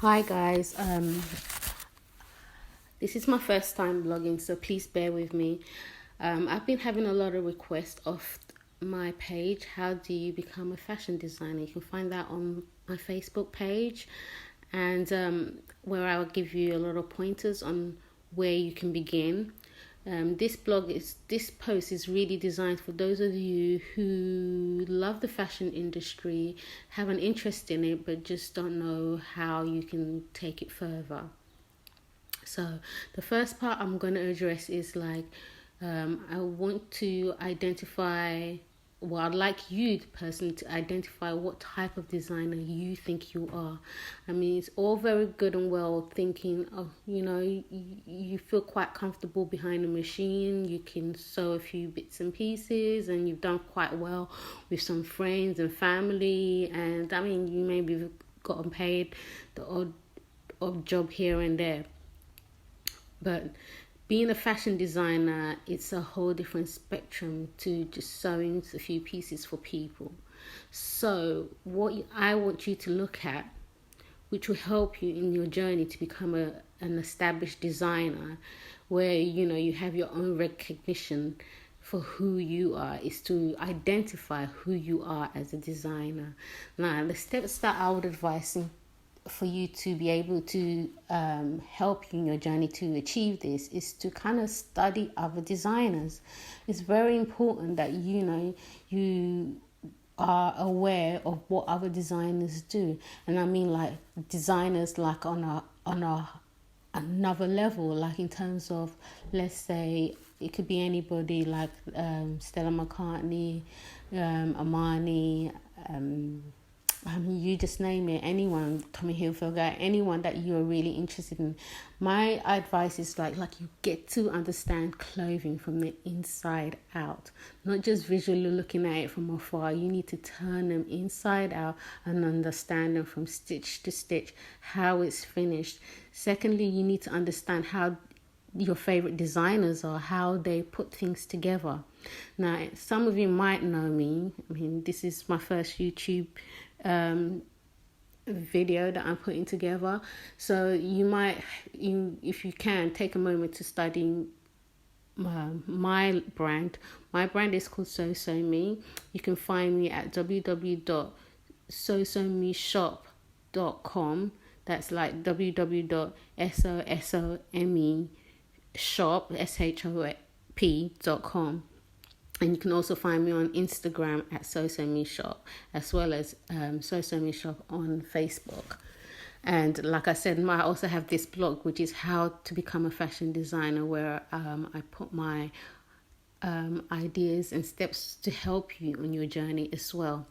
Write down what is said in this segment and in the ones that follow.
Hi guys, this is my first time blogging, so please bear with me. I've been having a lot of requests off my page. How do you become a fashion designer? You can find that on my Facebook page, and where I'll give you a lot of pointers on where you can begin. This post is really designed for those of you who love the fashion industry, have an interest in it, but just don't know how you can take it further. So the first part I'm going to address is I want to identify. Well, I'd like you, the person, to identify what type of designer you think you are. I mean, it's all very good and well thinking, you feel quite comfortable behind a machine. You can sew a few bits and pieces, and you've done quite well with some friends and family. And I mean, you maybe gotten paid the odd job here and there. But being a fashion designer, it's a whole different spectrum to just sewing a few pieces for people. So what I want you to look at, which will help you in your journey to become an established designer, where you have your own recognition for who you are, is to identify who you are as a designer. Now, the steps that I would advise for you to be able to help you in your journey to achieve this is to kind of study other designers. It's very important that you are aware of what other designers do, and I mean like designers like on a another level, like in terms of, let's say it could be anybody like Stella, McCartney, Amarni, you just name it, anyone, Tommy Hilfiger, anyone that you're really interested in. My advice is like you get to understand clothing from the inside out, not just visually looking at it from afar. You need to turn them inside out and understand them from stitch to stitch, how it's finished. Secondly, you need to understand how your favorite designers are, how they put things together. Now, some of you might know me. I mean, this is my first YouTube video that I'm putting together, so if you can, take a moment to study my brand. My brand is called So Me. You can find me at www.sosomeshop.com. That's like www.sosomeshop.com. And you can also find me on Instagram at SoSoMeShop, as well as SoSoMeShop on Facebook. And like I said, I also have this blog, which is how to become a fashion designer, where I put my ideas and steps to help you on your journey as well.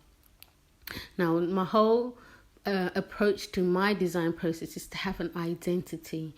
Now, my whole approach to my design process is to have an identity.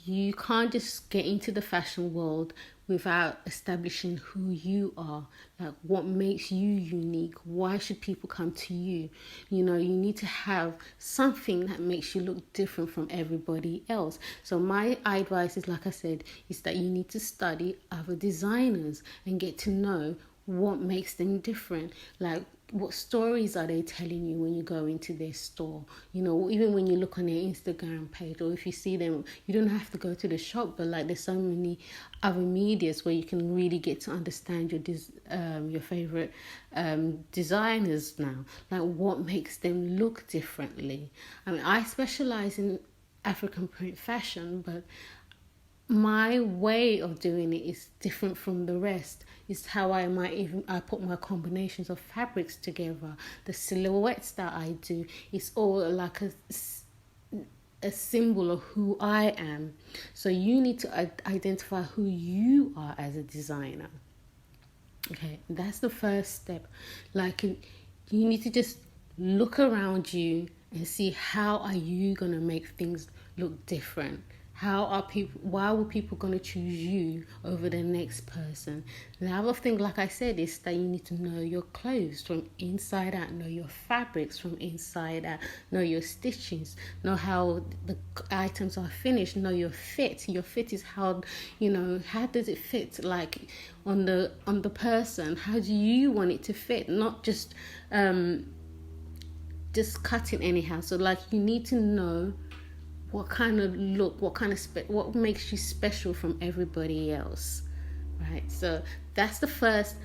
You can't just get into the fashion world without establishing who you are, like what makes you unique. Why should people come to you? You need to have something that makes you look different from everybody else. So my advice is, like I said, is that you need to study other designers and get to know what makes them different. Like, what stories are they telling you when you go into their store? Even when you look on their Instagram page, or if you see them, you don't have to go to the shop, but like there's so many other medias where you can really get to understand your favorite designers now. Like, what makes them look differently? I mean, I specialize in African print fashion, but my way of doing it is different from the rest. It's how I put my combinations of fabrics together. The silhouettes that I do, it's all like a symbol of who I am. So you need to identify who you are as a designer. Okay, that's the first step. Like, you need to just look around you and see how are you going to make things look different. Why are people going to choose you over the next person? The other thing, like I said, is that you need to know your clothes from inside out, know your fabrics from inside out, know your stitchings, know how the items are finished, know your fit. Your fit is how does it fit, like on the person? How do you want it to fit? Not just cut it anyhow. So like, you need to know what kind of look, what makes you special from everybody else, right? So that's the first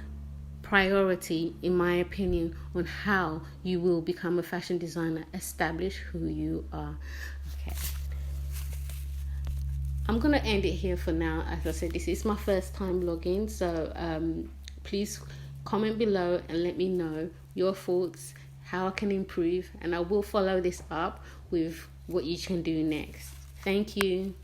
priority, in my opinion, on how you will become a fashion designer. Establish who you are. Okay, I'm gonna end it here for now. As I said, this is my first time logging, so please comment below and let me know your thoughts, how I can improve, and I will follow this up with what you can do next. Thank you.